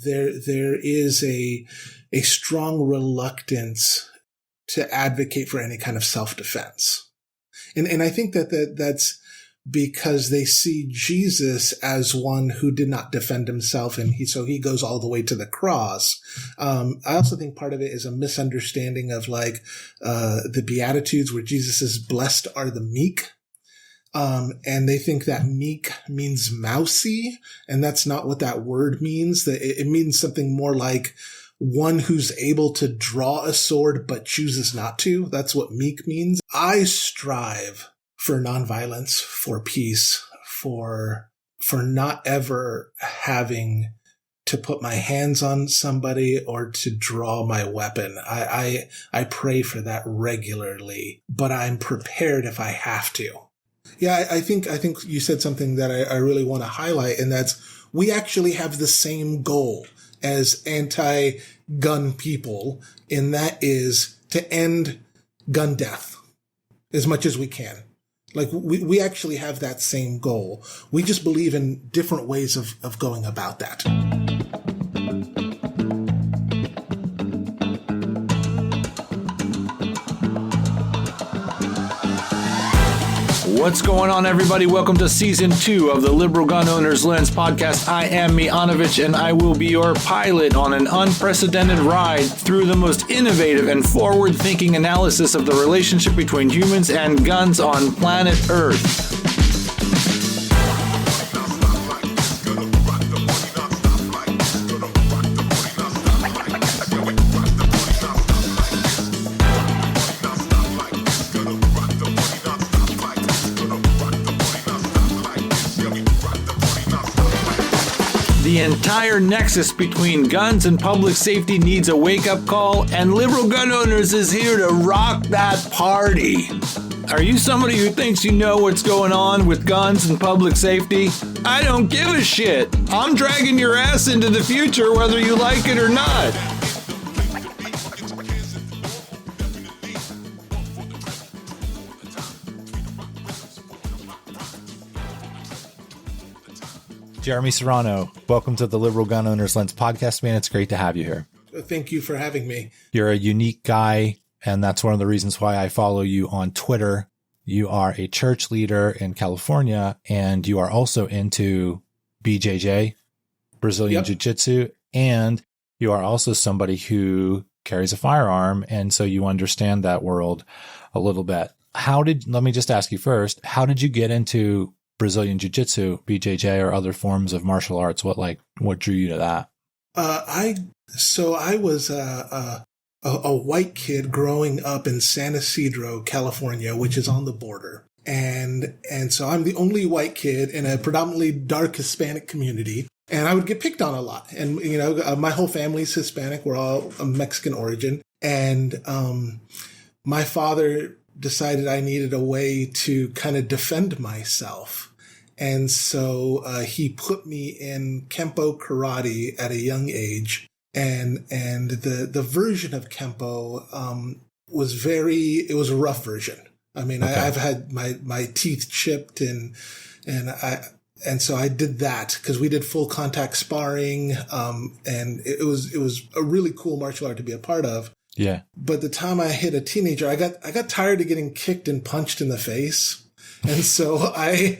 there is a strong reluctance to advocate for any kind of self-defense. And I think that's because they see Jesus as one who did not defend himself, and so he goes all the way to the cross. I also think part of it is a misunderstanding of the Beatitudes, where Jesus says, "Blessed are the meek." And they think that meek means mousy, and that's not what that word means. That it means something more like one who's able to draw a sword but chooses not to. That's what meek means. I strive for nonviolence, for peace, for not ever having to put my hands on somebody or to draw my weapon. I pray for that regularly, but I'm prepared if I have to. Yeah, I think you said something that I really want to highlight, and that's we actually have the same goal as anti-gun people, and that is to end gun death as much as we can. Like, we actually have that same goal. We just believe in different ways of going about that. What's going on, everybody? Welcome to Season 2 of the Liberal Gun Owners Lens podcast. I am Miyanovich, and I will be your pilot on an unprecedented ride through the most innovative and forward-thinking analysis of the relationship between humans and guns on planet Earth. The entire nexus between guns and public safety needs a wake-up call, and Liberal Gun Owners is here to rock that party. Are you somebody who thinks you know what's going on with guns and public safety? I don't give a shit. I'm dragging your ass into the future whether you like it or not. Jeremy Serrano, welcome to the Liberal Gun Owners Lens podcast, man. It's great to have you here. Thank you for having me. You're a unique guy, and that's one of the reasons why I follow you on Twitter. You are a church leader in California, and you are also into BJJ, Brazilian Jiu Jitsu, and you are also somebody who carries a firearm, and so you understand that world a little bit. Let me just ask you first, how did you get into Brazilian Jiu Jitsu, BJJ, or other forms of martial arts? What drew you to that? I was a white kid growing up in San Isidro, California, which is on the border. And so I'm the only white kid in a predominantly dark Hispanic community. And I would get picked on a lot. And, my whole family's Hispanic. We're all of Mexican origin. And my father decided I needed a way to kind of defend myself. And so he put me in Kempo karate at a young age. And the version of Kempo was a rough version. I mean, okay. I've had my teeth chipped and so I did that because we did full contact sparring. And it was a really cool martial art to be a part of. Yeah. But the time I hit a teenager, I got tired of getting kicked and punched in the face. And so I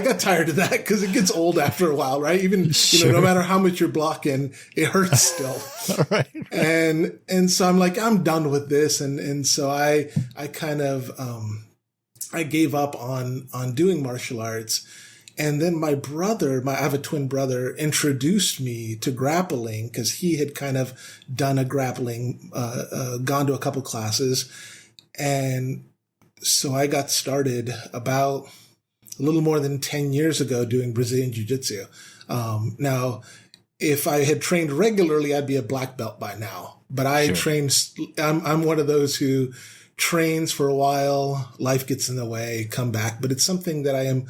got tired of that because it gets old after a while, right? Even, no matter how much you're blocking, it hurts still. Right. And so I'm like, I'm done with this. And so I kind of, I gave up on doing martial arts. And then my brother, I have a twin brother, introduced me to grappling because he had kind of done a grappling, gone to a couple classes. And so I got started about a little more than 10 years ago doing Brazilian Jiu Jitsu. Now, if I had trained regularly, I'd be a black belt by now. But I'm one of those who trains for a while, life gets in the way, come back. But it's something that I am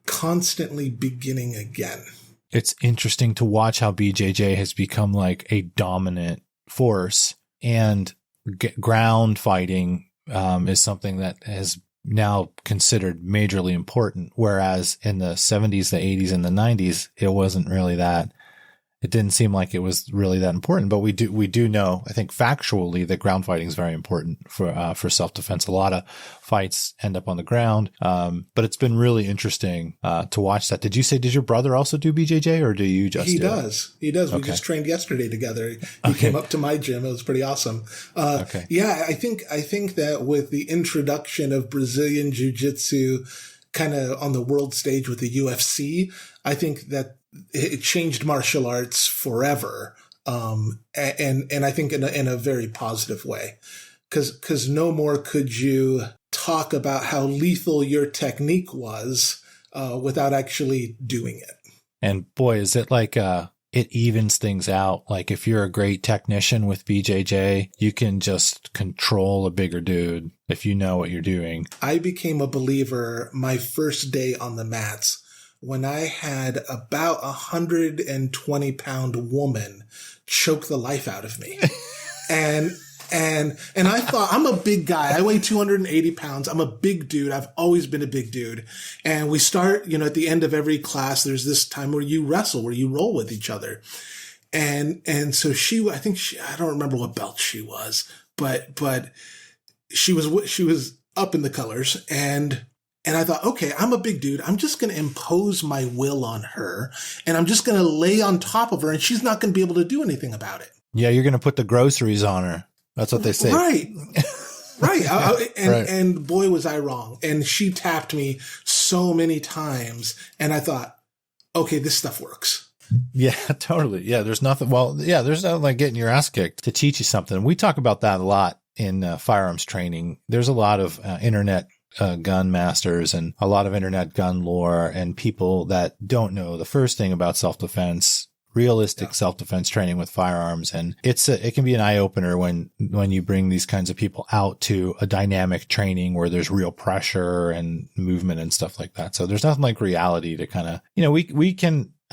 constantly beginning again. It's interesting to watch how BJJ has become like a dominant force, and ground fighting is something that has now considered majorly important. Whereas in the 70s, the 80s, and the 90s, it wasn't really that it didn't seem like it was really that important, but we do know, I think factually, that ground fighting is very important for self-defense. A lot of fights end up on the ground. But it's been really interesting, to watch that. Did your brother also do BJJ, or do you just He does. He does. We just trained yesterday together. He came up to my gym. It was pretty awesome. Yeah, I think that with the introduction of Brazilian Jiu Jitsu kind of on the world stage with the UFC, I think that it changed martial arts forever. And I think in a very positive way, because no more could you talk about how lethal your technique was, without actually doing it. And boy, is it like, it evens things out. Like if you're a great technician with BJJ, you can just control a bigger dude if you know what you're doing. I became a believer my first day on the mats when I had about 120-pound woman choke the life out of me. And I thought, I'm a big guy. I weigh 280 pounds. I'm a big dude. I've always been a big dude. And we start, at the end of every class, there's this time where you wrestle, where you roll with each other. And so I don't remember what belt she was, but she was up in the colors, and I thought, okay, I'm a big dude. I'm just going to impose my will on her, and I'm just going to lay on top of her, and she's not going to be able to do anything about it. Yeah, you're going to put the groceries on her. That's what they say. Right. And boy, was I wrong. And she tapped me so many times, and I thought, okay, this stuff works. Yeah, totally. Yeah, there's nothing like getting your ass kicked to teach you something. We talk about that a lot in firearms training. There's a lot of internet gun masters and a lot of internet gun lore and people that don't know the first thing about self-defense, realistic self-defense training with firearms. And it can be an eye opener when you bring these kinds of people out to a dynamic training where there's real pressure and movement and stuff like that. So there's nothing like reality to kind of,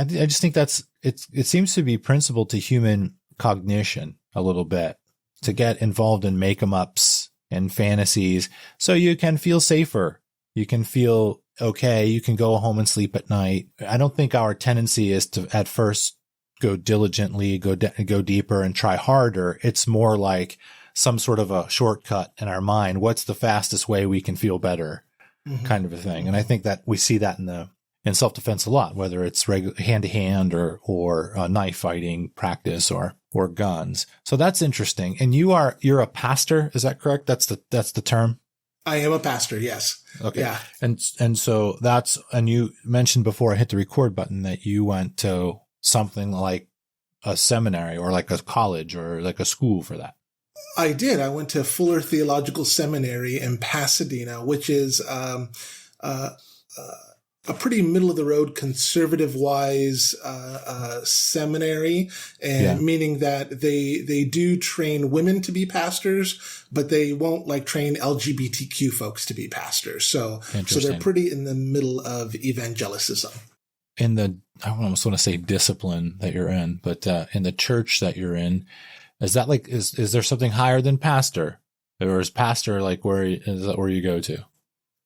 I just think it seems to be principal to human cognition a little bit to get involved in make-em-ups and fantasies so you can feel safer. You can feel okay. You can go home and sleep at night. I don't think our tendency is to at first go diligently, go deeper and try harder. It's more like some sort of a shortcut in our mind. What's the fastest way we can feel better, kind of a thing. And I think that we see that in self-defense a lot, whether it's hand-to-hand or knife fighting practice or guns. So that's interesting. And you're a pastor, is that correct? That's the term? I am a pastor, yes. Okay. Yeah. And so and you mentioned before I hit the record button that you went to something like a seminary or like a college or like a school for that. I did. I went to Fuller Theological Seminary in Pasadena, which is a pretty middle-of-the-road, conservative-wise seminary, and meaning that they do train women to be pastors, but they won't train LGBTQ folks to be pastors. So they're pretty in the middle of evangelicism. I almost want to say discipline that you're in, but in the church that you're in, is that is there something higher than pastor, or is pastor is that where you go to?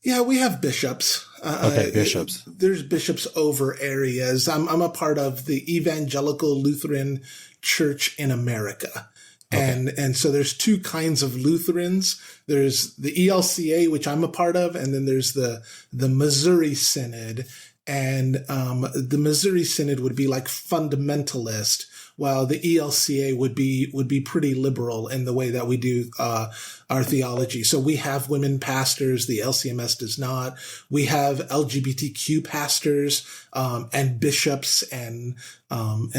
Yeah, we have bishops. Bishops. There's bishops over areas. I'm a part of the Evangelical Lutheran Church in America. And so there's two kinds of Lutherans. There's the ELCA, which I'm a part of, and then there's the Missouri Synod. And the Missouri Synod would be fundamentalist, while the ELCA would be pretty liberal in the way that we do our theology. So we have women pastors. The LCMS does not. We have LGBTQ pastors and bishops, and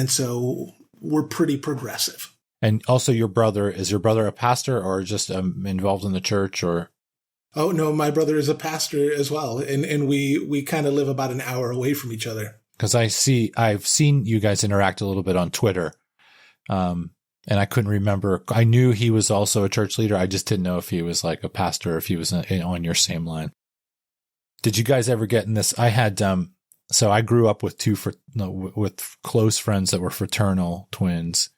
so we're pretty progressive. And also, is your brother a pastor or just involved in the church or? Oh no, my brother is a pastor as well, and we kind of live about an hour away from each other. Because I've seen you guys interact a little bit on Twitter, and I couldn't remember. I knew he was also a church leader. I just didn't know if he was like a pastor or if he was on your same line. Did you guys ever get in this? I had so I grew up with with close friends that were fraternal twins,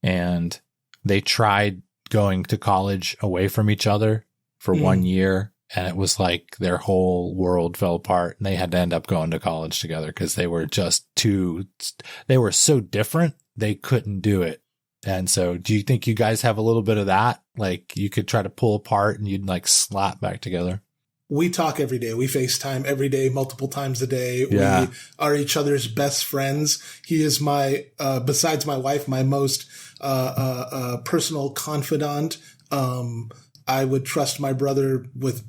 and they tried going to college away from each other for 1 year And it was like their whole world fell apart and they had to end up going to college together because they were they were so different, they couldn't do it. And so do you think you guys have a little bit of that? Like you could try to pull apart and you'd like slap back together? We talk every day. We FaceTime every day, multiple times a day. Yeah. We are each other's best friends. He is besides my wife, my most personal confidant. I would trust my brother with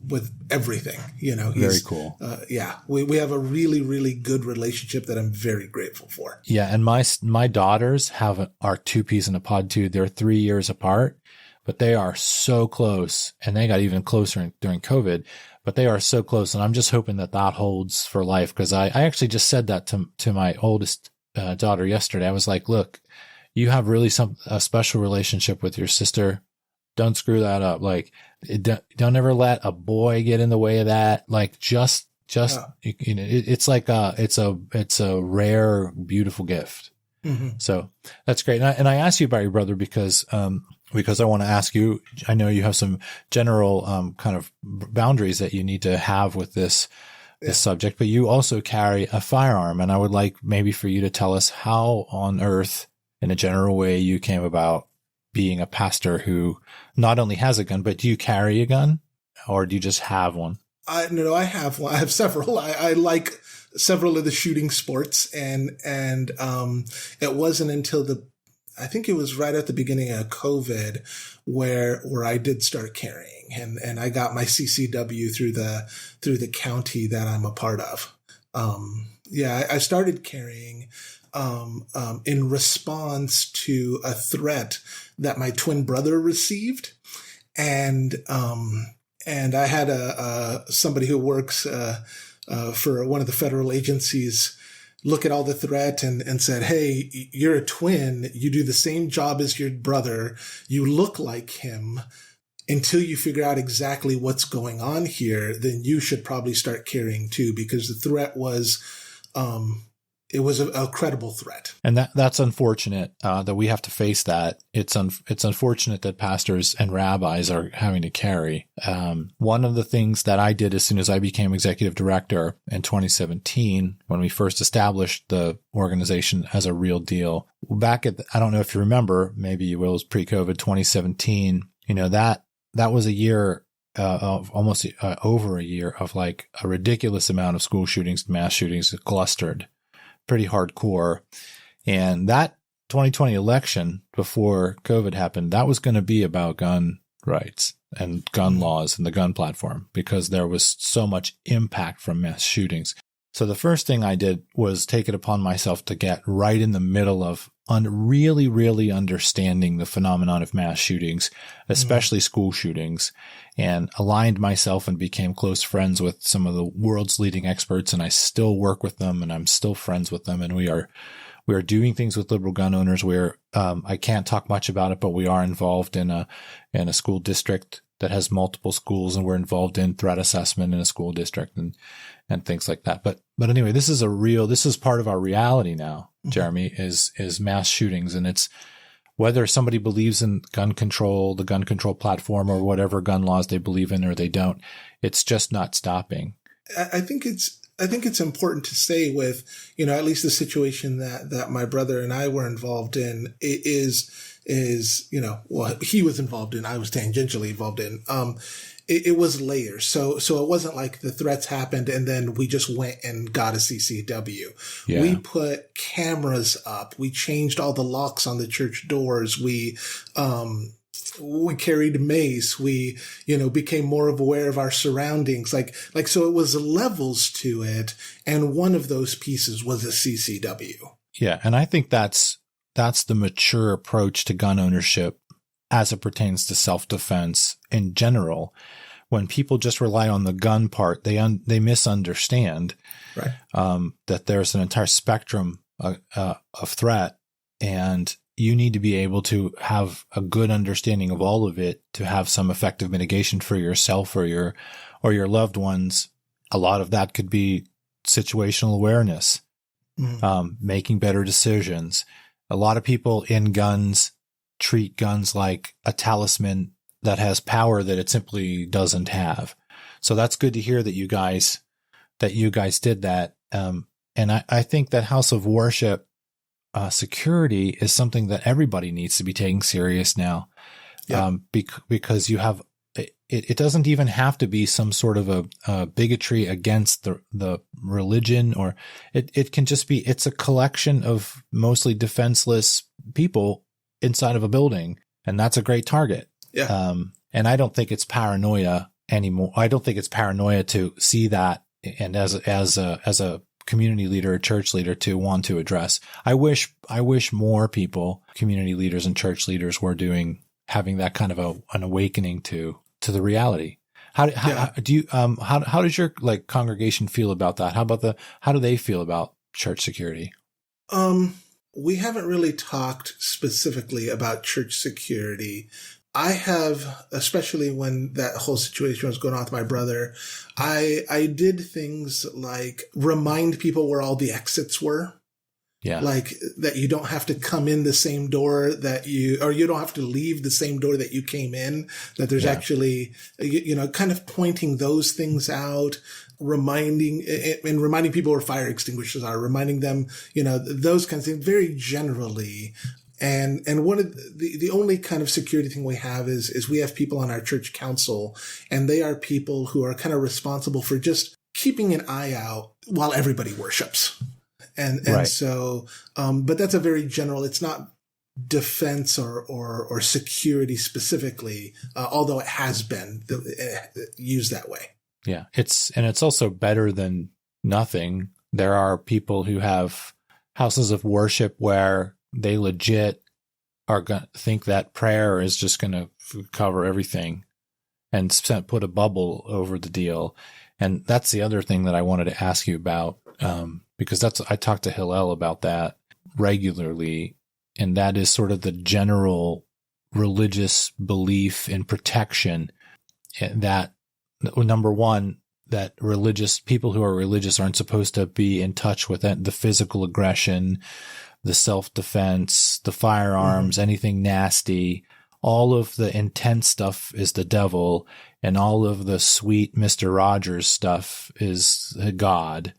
everything, Very cool. We have a really, really good relationship that I'm very grateful for. Yeah. And my daughters are two peas in a pod too. They're 3 years apart, but they are so close, and they got even closer during COVID, but they are so close. And I'm just hoping that holds for life. Cause I actually just said that to my oldest daughter yesterday. I was like, look, you have really a special relationship with your sister. Don't screw that up. Like, don't ever let a boy get in the way of that. Like, it's like it's a rare, beautiful gift. Mm-hmm. So that's great. And I asked you about your brother because I want to ask you, I know you have some general, kind of boundaries that you need to have with this subject, but you also carry a firearm. And I would like maybe for you to tell us how on earth, in a general way, you came about being a pastor who not only has a gun, but do you carry a gun or do you just have one? No, I have one. I have several. I like several of the shooting sports, and it wasn't until I think it was right at the beginning of COVID where I did start carrying, and I got my CCW through the county that I'm a part of. I started carrying in response to a threat that my twin brother received. And I had somebody who works for one of the federal agencies look at all the threat and said, hey, you're a twin. You do the same job as your brother. You look like him. Until you figure out exactly what's going on here, then you should probably start carrying too, because the threat was, it was a credible threat. And that's unfortunate, that we have to face that. It's unfortunate that pastors and rabbis are having to carry. One of the things that I did as soon as I became executive director in 2017, when we first established the organization as a real deal, back I don't know if you remember, maybe you will, it was pre-COVID 2017, that was a year, of almost over a year of like a ridiculous amount of school shootings, mass shootings clustered. Pretty hardcore. And that 2020 election before COVID happened, that was going to be about gun rights and gun laws and the gun platform, because there was so much impact from mass shootings. So the first thing I did was take it upon myself to get right in the middle of really, really understanding the phenomenon of mass shootings, especially school shootings, and aligned myself and became close friends with some of the world's leading experts. And I still work with them, and I'm still friends with them. And we are doing things with liberal gun owners where, I can't talk much about it, but we are involved in a school district that has multiple schools, and we're involved in threat assessment in a school district and things like that. But anyway, this is part of our reality now, Jeremy, is mass shootings. And it's whether somebody believes in gun control, the gun control platform, or whatever gun laws they believe in or they don't, it's just not stopping. I think it's important to say with, at least the situation that my brother and I were involved in is, what he was involved in, I was tangentially involved in. It was layers. So it wasn't like the threats happened and then we just went and got a CCW. Yeah. We put cameras up. We changed all the locks on the church doors. We carried mace. We, became more aware of our surroundings. So it was levels to it. And one of those pieces was a CCW. Yeah. And I think that's the mature approach to gun ownership as it pertains to self-defense in general. When people just rely on the gun part, they misunderstand, right, that there's an entire spectrum of threat, and you need to be able to have a good understanding of all of it to have some effective mitigation for yourself or your loved ones. A lot of that could be situational awareness, making better decisions. A lot of people in guns treat guns like a talisman that has power that it simply doesn't have. So that's good to hear that you guys did that. And I think that house of worship security is something that everybody needs to be taking serious now. Yeah. Because you have, it doesn't even have to be some sort of a bigotry against the religion, or it can just be, it's a collection of mostly defenseless people inside of a building. And that's a great target. Yeah. And I don't think it's paranoia anymore. I don't think it's paranoia to see that. And as a community leader, a church leader, to want to address. I wish more people, community leaders and church leaders, were having that kind of an awakening to the reality. How does your congregation feel about that? How do they feel about church security? We haven't really talked specifically about church security. I have, especially when that whole situation was going on with my brother, I did things like remind people where all the exits were. Yeah. Like that you don't have to come in the same door or you don't have to leave the same door that you came in, that there's actually, kind of pointing those things out, reminding people where fire extinguishers are, reminding them, those kinds of things very generally. And one of the only kind of security thing we have is we have people on our church council, and they are people who are kind of responsible for just keeping an eye out while everybody worships. And right. So, but that's a very general, it's not defense or security specifically, although it has been used that way. Yeah. It's also better than nothing. There are people who have houses of worship where they legit are going to think that prayer is just going to cover everything and put a bubble over the deal. And that's the other thing that I wanted to ask you about, because I talk to Hillel about that regularly. And that is sort of the general religious belief in protection, that number one, that people who are religious aren't supposed to be in touch with the physical aggression, the self-defense, the firearms, anything nasty. All of the intense stuff is the devil, and all of the sweet Mr. Rogers stuff is God.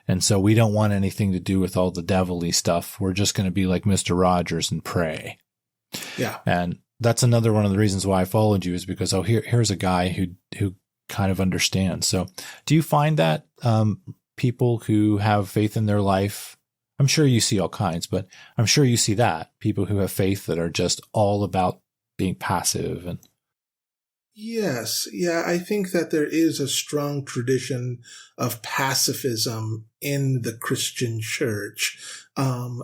And so we don't want anything to do with all the devilly stuff. We're just going to be like Mr. Rogers and pray. Yeah. And that's another one of the reasons why I followed you, is because, here's a guy who kind of understands. So do you find that people who have faith in their life, I'm sure you see all kinds, but I'm sure you see that people who have faith that are just all about being passive and. Yes. Yeah. I think that there is a strong tradition of pacifism in the Christian church.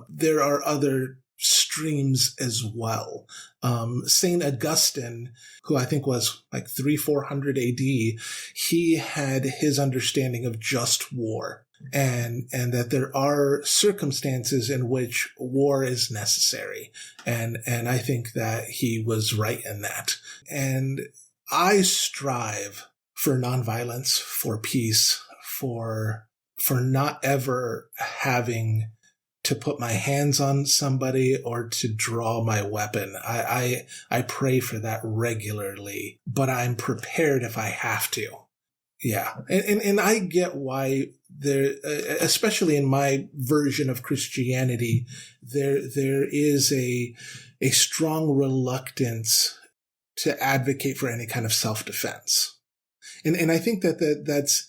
There are other streams as well. Saint Augustine, who I think was like 400 AD, he had his understanding of just war. And that there are circumstances in which war is necessary. And I think that he was right in that. And I strive for nonviolence, for peace, for not ever having to put my hands on somebody or to draw my weapon. I pray for that regularly, but I'm prepared if I have to. Yeah. And I get why there, especially in my version of Christianity, there is a strong reluctance to advocate for any kind of self-defense. And I think that's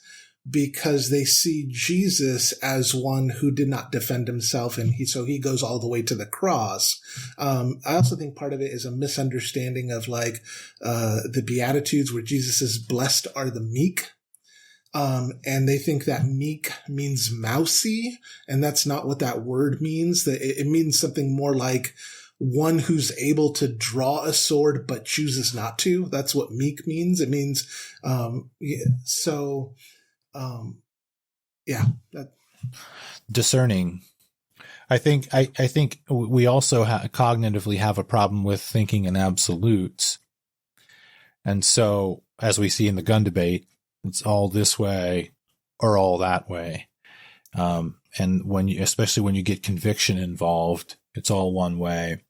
because they see Jesus as one who did not defend himself, and so he goes all the way to the cross. I also think part of it is a misunderstanding of the Beatitudes, where Jesus says, "Blessed are the meek." And they think that meek means mousy, and that's not what that word means. That it means something more like one who's able to draw a sword but chooses not to. That's what meek means. It means, discerning. I think we also cognitively have a problem with thinking in absolutes. And so, as we see in the gun debate, it's all this way or all that way. And especially when you get conviction involved, it's all one way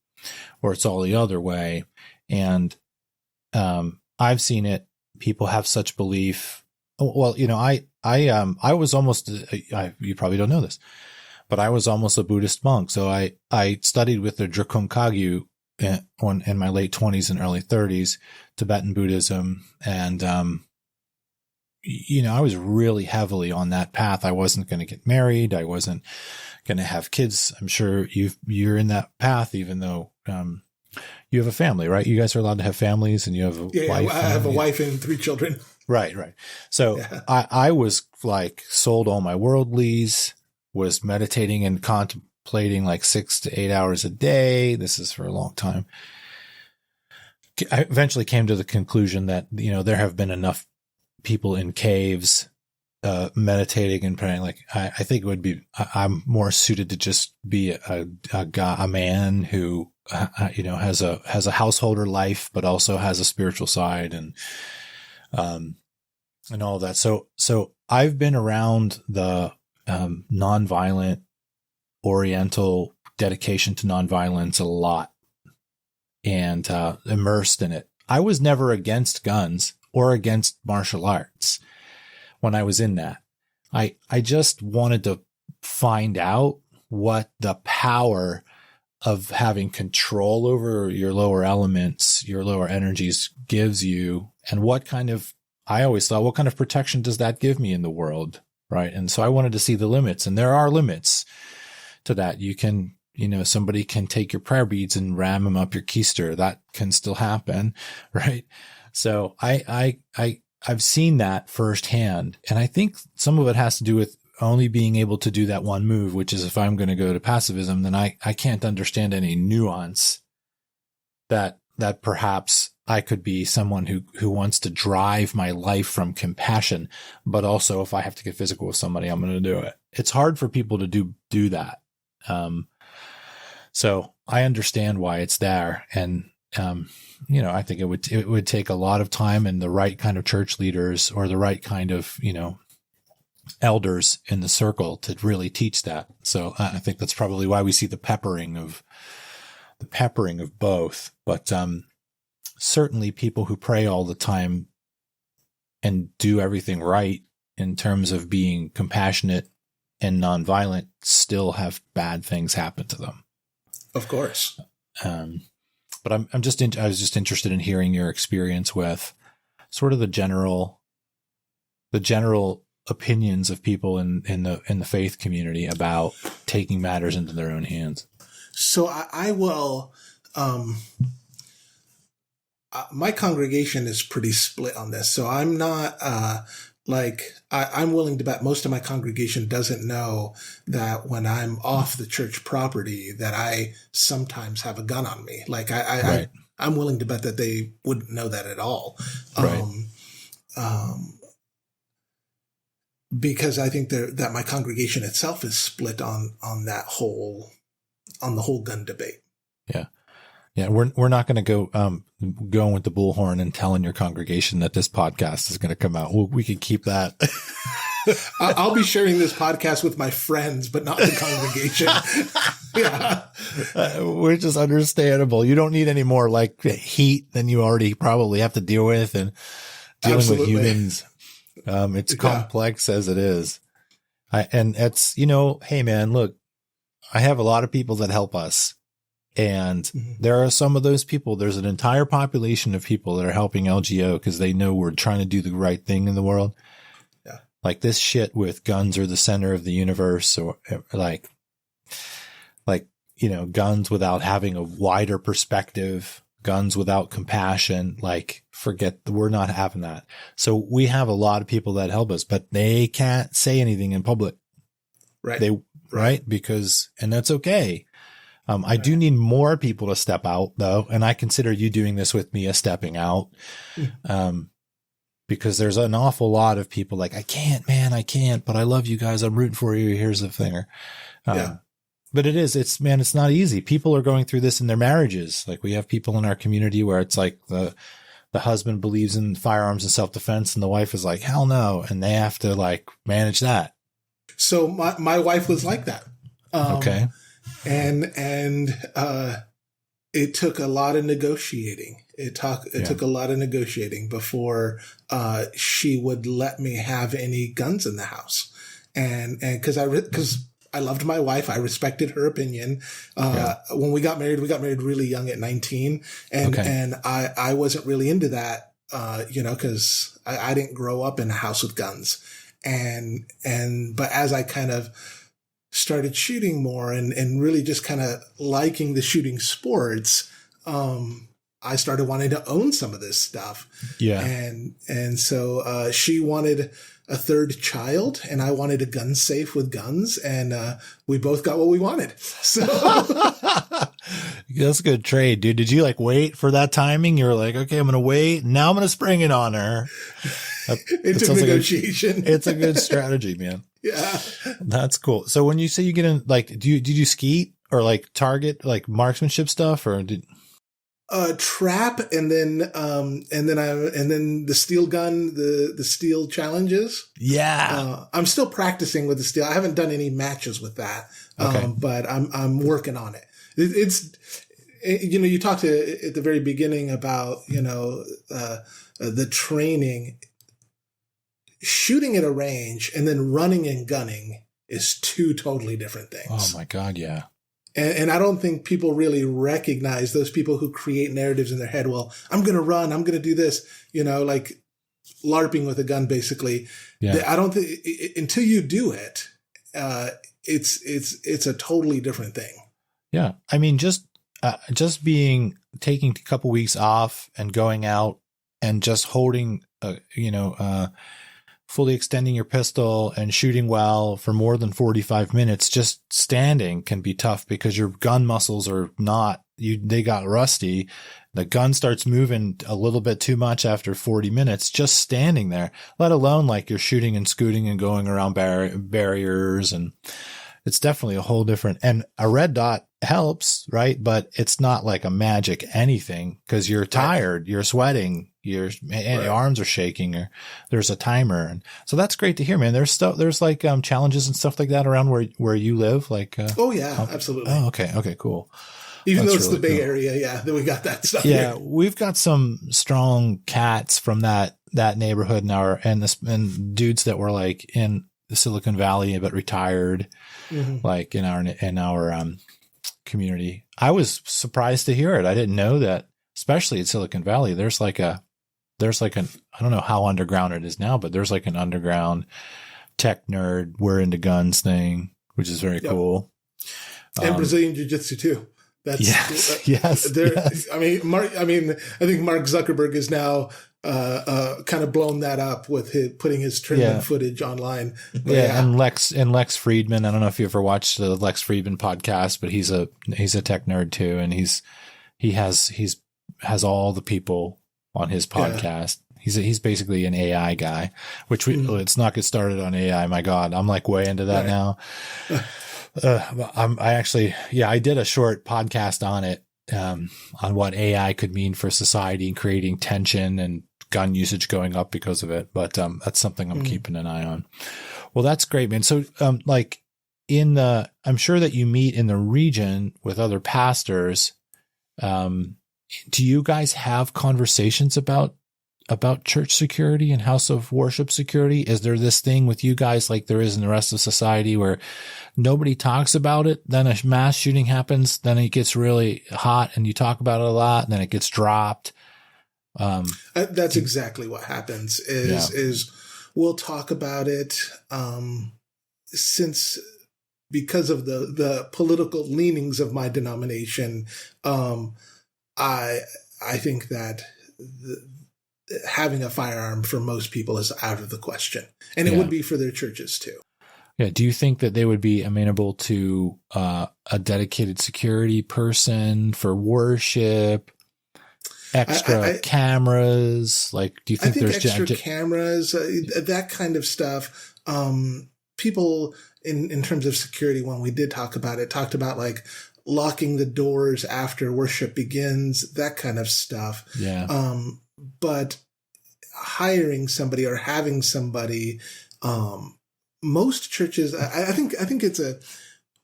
or it's all the other way. And I've seen it. People have such belief Well, I was almost, you probably don't know this, but I was almost a Buddhist monk. So I studied with the Drukung Kagyu in my late 20s and early 30s, Tibetan Buddhism. And, I was really heavily on that path. I wasn't going to get married. I wasn't going to have kids. I'm sure you're in that path, even though, you have a family, right? You guys are allowed to have families, and you have a wife. I have a wife and 3 children. Right. So yeah. I was like sold all my worldlies, was meditating and contemplating like 6 to 8 hours a day. This is for a long time. I eventually came to the conclusion that, there have been enough people in caves, meditating and praying. Like, I think it would be, I'm more suited to just be a man who, has a householder life, but also has a spiritual side and all that. So I've been around the, nonviolent Oriental dedication to nonviolence a lot and, immersed in it. I was never against guns or against martial arts when I was in that. I just wanted to find out what the power of having control over your lower elements, your lower energies gives you, and I always thought, what kind of protection does that give me in the world? Right. And so I wanted to see the limits, and there are limits to that. You can, somebody can take your prayer beads and ram them up your keister. That can still happen. Right. So I've seen that firsthand. And I think some of it has to do with only being able to do that one move, which is if I'm going to go to pacifism, then I can't understand any nuance that perhaps I could be someone who wants to drive my life from compassion, but also if I have to get physical with somebody, I'm going to do it. It's hard for people to do that. So I understand why it's there. And, I think it would take a lot of time and the right kind of church leaders or the right kind of, elders in the circle to really teach that. So I think that's probably why we see the peppering of both. But, certainly people who pray all the time and do everything right in terms of being compassionate and nonviolent still have bad things happen to them. Of course. But I was just interested in hearing your experience with sort of the general opinions of people in the faith community about taking matters into their own hands. So I will, my congregation is pretty split on this. So I'm not, I'm willing to bet most of my congregation doesn't know that when I'm off the church property that I sometimes have a gun on me. Like right. I'm willing to bet that they wouldn't know that at all. Right. Because I think that my congregation itself is split on the whole gun debate. Yeah. Yeah. We're not going to go, going with the bullhorn and telling your congregation that this podcast is going to come out. We could keep that. I'll be sharing this podcast with my friends, but not the congregation. Yeah. Which is understandable. You don't need any more like heat than you already probably have to deal with, and dealing Absolutely. with humans. It's complex as it is. And it's, hey man, look, I have a lot of people that help us. And there are some of those people, there's an entire population of people that are helping LGO because they know we're trying to do the right thing in the world. Yeah. Like this shit with guns are the center of the universe, or like, guns without having a wider perspective, guns without compassion, we're not having that. So we have a lot of people that help us, but they can't say anything in public. Right. Right. And that's okay. I do need more people to step out though. And I consider you doing this with me as stepping out. Because there's an awful lot of people like, I can't, but I love you guys. I'm rooting for you. Here's the thinger. But it's not easy. People are going through this in their marriages. Like we have people in our community where it's like the husband believes in firearms and self-defense and the wife is like, hell no. And they have to manage that. So my wife was like that. Okay. And it took a lot of negotiating. It took a lot of negotiating before she would let me have any guns in the house. And because I loved my wife, I respected her opinion. When we got married really young at 19, and I wasn't really into that, because I didn't grow up in a house with guns. But as I kind of started shooting more and really just kind of liking the shooting sports, I started wanting to own some of this stuff. Yeah. And so she wanted a third child, and I wanted a gun safe with guns, and we both got what we wanted. So that's a good trade, dude. Did you like wait for that timing? You were like, okay, I'm going to wait. Now I'm going to spring it on her. It took negotiation. It's a good strategy, man. Yeah. That's cool. So when you say you get in, like, did you skeet or like target, like marksmanship stuff, or did trap, and then the steel gun, the steel challenges. Yeah. I'm still practicing with the steel. I haven't done any matches with that. But I'm working on it. It's you talked at the very beginning about, the training. Shooting at a range and then running and gunning is two totally different things. Oh my God. Yeah. And I don't think people really recognize those people who create narratives in their head. Well, I'm going to run. I'm going to do this, like LARPing with a gun, basically. Yeah. I don't think until you do it, it's a totally different thing. Yeah. I mean, just taking a couple weeks off and going out and just holding, fully extending your pistol and shooting well for more than 45 minutes, just standing can be tough because your gun muscles are they got rusty. The gun starts moving a little bit too much after 40 minutes, just standing there, let alone like you're shooting and scooting and going around barriers. And it's definitely a whole different, and a red dot helps, right? But it's not like a magic anything because you're tired, you're sweating, your arms are shaking, or there's a timer. And so that's great to hear, man. There's like challenges and stuff like that around where you live. Like, oh yeah, absolutely. Oh, okay. Okay, cool. Even though it's really the Bay Area, yeah, then we got that stuff. Yeah, here. We've got some strong cats from that neighborhood and dudes that were like in the Silicon Valley but retired, like in our community. I was surprised to hear it. I didn't know that, especially in Silicon Valley, there's like an I don't know how underground it is now, but there's like an underground tech nerd, we're into guns thing, which is very cool. And Brazilian Jiu Jitsu too. That's yes. I mean, I think Mark Zuckerberg is now kind of blown that up with putting his tournament footage online. But and Lex Friedman. I don't know if you ever watched the Lex Friedman podcast, but he's a tech nerd too, and he has all the people on his podcast. He's basically an AI guy, which let's not get started on AI. My God, I'm like way into that now. I did a short podcast on it, on what AI could mean for society and creating tension and gun usage going up because of it. But, that's something I'm keeping an eye on. Well, that's great, man. So, I'm sure that you meet in the region with other pastors. Do you guys have conversations about church security and house of worship security? Is there this thing with you guys like there is in the rest of society where nobody talks about it? Then a mass shooting happens, then it gets really hot and you talk about it a lot, and then it gets dropped. That's exactly what happens is we'll talk about it. Because of the political leanings of my denomination, I think that having a firearm for most people is out of the question, and it would be for their churches too. Yeah. Do you think that they would be amenable to a dedicated security person for worship, extra cameras? Like, do you think there's extra cameras, that kind of stuff? People in terms of security, when we did talked about like locking the doors after worship begins, that kind of stuff. Yeah. But hiring somebody or having somebody, most churches, I think it's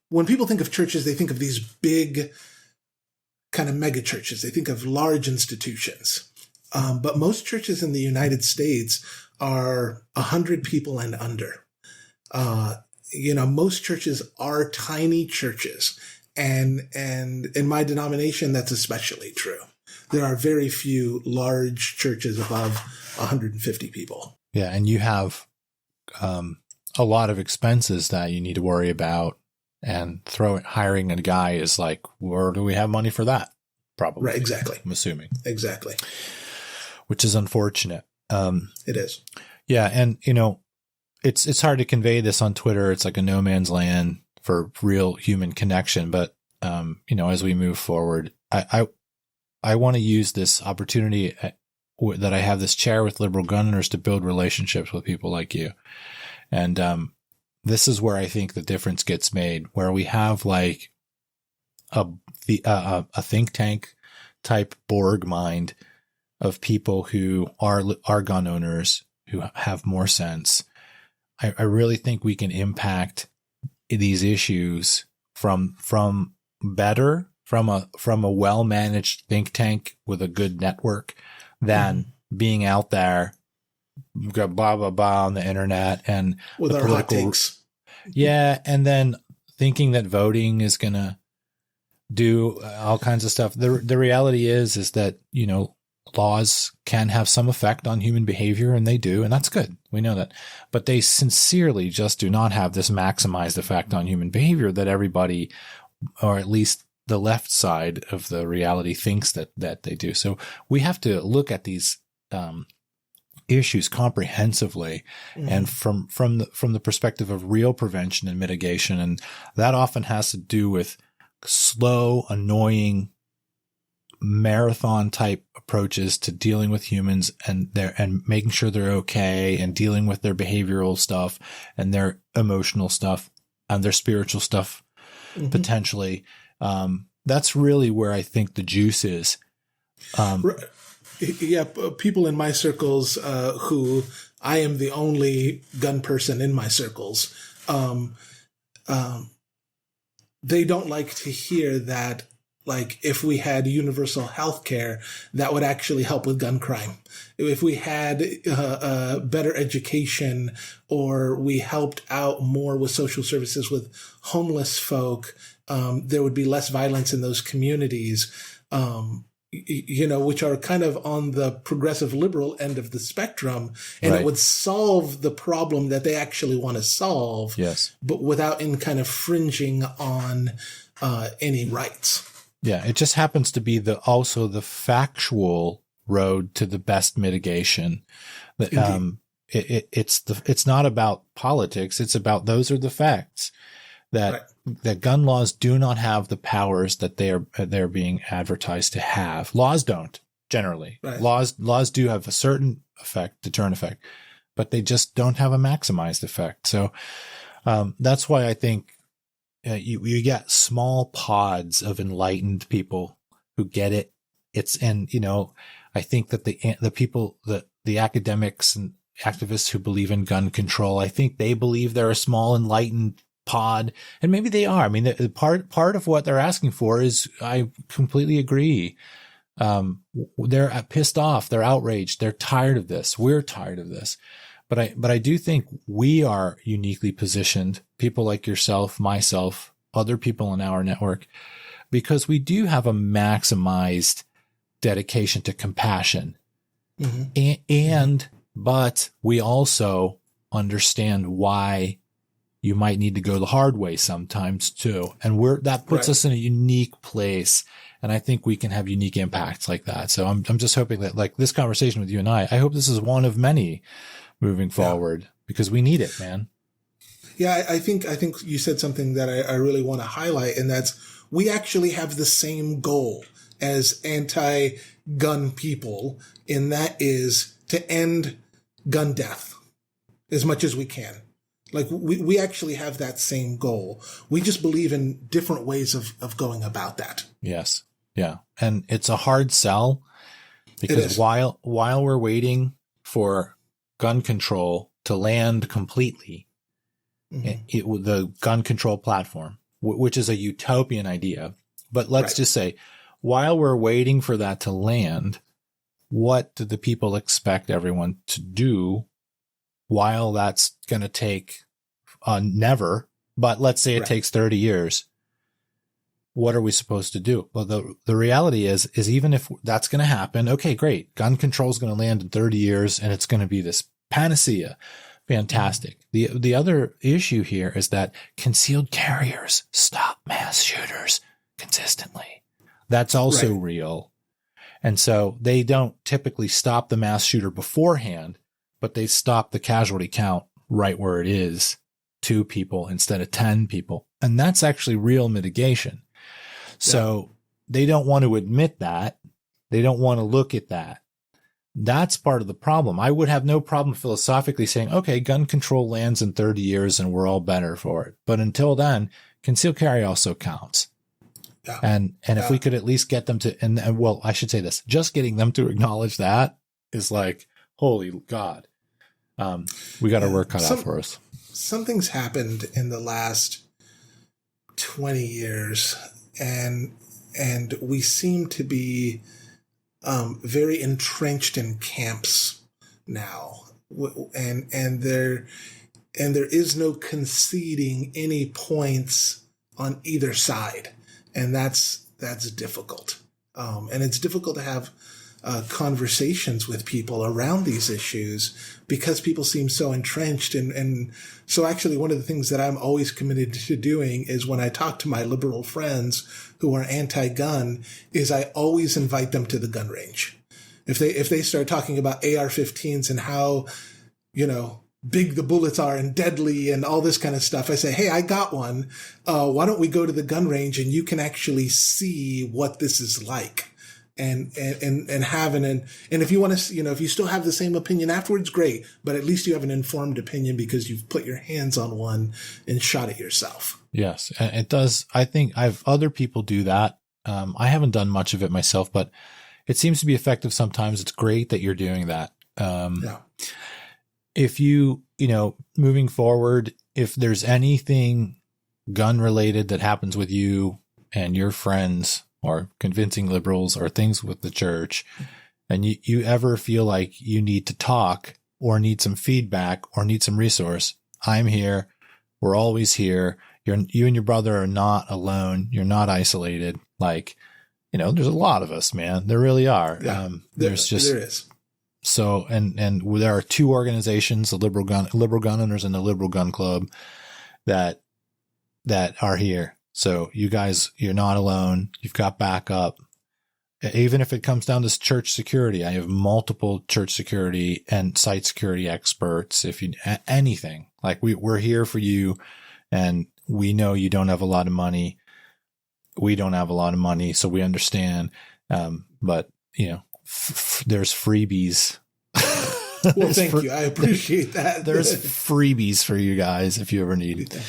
when people think of churches, they think of these big kind of mega churches. They think of large institutions. But most churches in the United States are 100 people and under. Most churches are tiny churches. And in my denomination, that's especially true. There are very few large churches above 150 people. Yeah. And you have a lot of expenses that you need to worry about, and hiring a guy is like, where do we have money for that? Probably. Right. Exactly. I'm assuming. Exactly. Which is unfortunate. It is. Yeah. And, it's hard to convey this on Twitter. It's like a no man's land for real human connection. But, as we move forward, I want to use this opportunity that I have this chair with liberal gun owners to build relationships with people like you. And, this is where I think the difference gets made, where we have like a think tank type Borg mind of people who are gun owners, who have more sense. I really think we can impact these issues from a well-managed think tank with a good network than being out there blah, blah, blah on the internet and with our hot takes. Yeah. And then thinking that voting is going to do all kinds of stuff. The reality is that, laws can have some effect on human behavior, and they do, and that's good. We know that. But they sincerely just do not have this maximized effect on human behavior that everybody, or at least the left side of the reality, thinks that they do. So we have to look at these issues comprehensively and from the perspective of real prevention and mitigation. And that often has to do with slow, annoying, marathon type approaches to dealing with humans and making sure they're okay, and dealing with their behavioral stuff and their emotional stuff and their spiritual stuff, potentially. That's really where I think the juice is. Yeah. People in my circles, who I am the only gun person in my circles, they don't like to hear that, like, if we had universal health care, that would actually help with gun crime. If we had better education, or we helped out more with social services with homeless folk, there would be less violence in those communities, which are kind of on the progressive liberal end of the spectrum. And It would solve the problem that they actually want to solve, yes, but without any kind of fringing on any rights. Yeah, it just happens to be also the factual road to the best mitigation. It's not about politics. It's about, those are the facts that gun laws do not have the powers that they're being advertised to have. Laws don't generally. Right. Laws do have a certain effect, deterrent effect, but they just don't have a maximized effect. So that's why I think you get small pods of enlightened people who get it. I think that the people, the academics and activists who believe in gun control, I think they believe they're a small enlightened pod, and maybe they are. I mean, part of what they're asking for is, I completely agree. They're pissed off. They're outraged. They're tired of this. We're tired of this. But I do think we are uniquely positioned, people like yourself, myself, other people in our network, because we do have a maximized dedication to compassion. But we also understand why you might need to go the hard way sometimes too. And that puts us in a unique place. And I think we can have unique impacts like that. So I'm just hoping that, like, this conversation with you and I hope this is one of many moving forward, because we need it, man. Yeah, I think you said something that I really want to highlight, and that's, we actually have the same goal as anti-gun people, and that is to end gun death as much as we can. Like, we actually have that same goal. We just believe in different ways of going about that. Yes. Yeah. And it's a hard sell, because while we're waiting for gun control to land completely, the gun control platform, which is a utopian idea, but let's just say, while we're waiting for that to land, what do the people expect everyone to do while that's going to take never, but let's say it takes 30 years. What are we supposed to do? Well, the reality is even if that's going to happen, okay, great. Gun control is going to land in 30 years and it's going to be this panacea. Fantastic. The other issue here is that concealed carriers stop mass shooters consistently. That's also real. And so they don't typically stop the mass shooter beforehand, but they stop the casualty count right where it is, 2 people instead of 10 people. And that's actually real mitigation. So they don't want to admit that. They don't want to look at that. That's part of the problem. I would have no problem philosophically saying, okay, gun control lands in 30 years and we're all better for it. But until then, concealed carry also counts. Yeah. And if we could at least get them to, and well, I should say this, just getting them to acknowledge that is like, holy God. We got our work cut out for us. Something's happened in the last 20 years and we seem to be very entrenched in camps now, and there is no conceding any points on either side, and that's difficult. And it's difficult to have conversations with people around these issues because people seem so entrenched. And so actually one of the things that I'm always committed to doing is when I talk to my liberal friends who are anti-gun is I always invite them to the gun range. If they start talking about AR-15s and how, big the bullets are and deadly and all this kind of stuff, I say, hey, I got one. Why don't we go to the gun range and you can actually see what this is like. And if you want to, if you still have the same opinion afterwards, great. But at least you have an informed opinion because you've put your hands on one and shot it yourself. Yes, it does. I think other people do that. I haven't done much of it myself, but it seems to be effective sometimes. It's great that you're doing that. If you, moving forward, if there's anything gun related that happens with you and your friends or convincing liberals or things with the church, and you ever feel like you need to talk or need some feedback or need some resource, I'm here. We're always here. You and your brother are not alone. You're not isolated. Like, there's a lot of us, man. There really are. Yeah, there is. So, and there are 2 organizations, the liberal gun owners and the liberal gun club that are here. So you guys, you're not alone. You've got backup. Even if it comes down to church security, I have multiple church security and site security experts. If you, anything, like we're here for you, and we know you don't have a lot of money. We don't have a lot of money, so we understand. But there's freebies. Well, thank you. I appreciate that. There's freebies for you guys if you ever need it.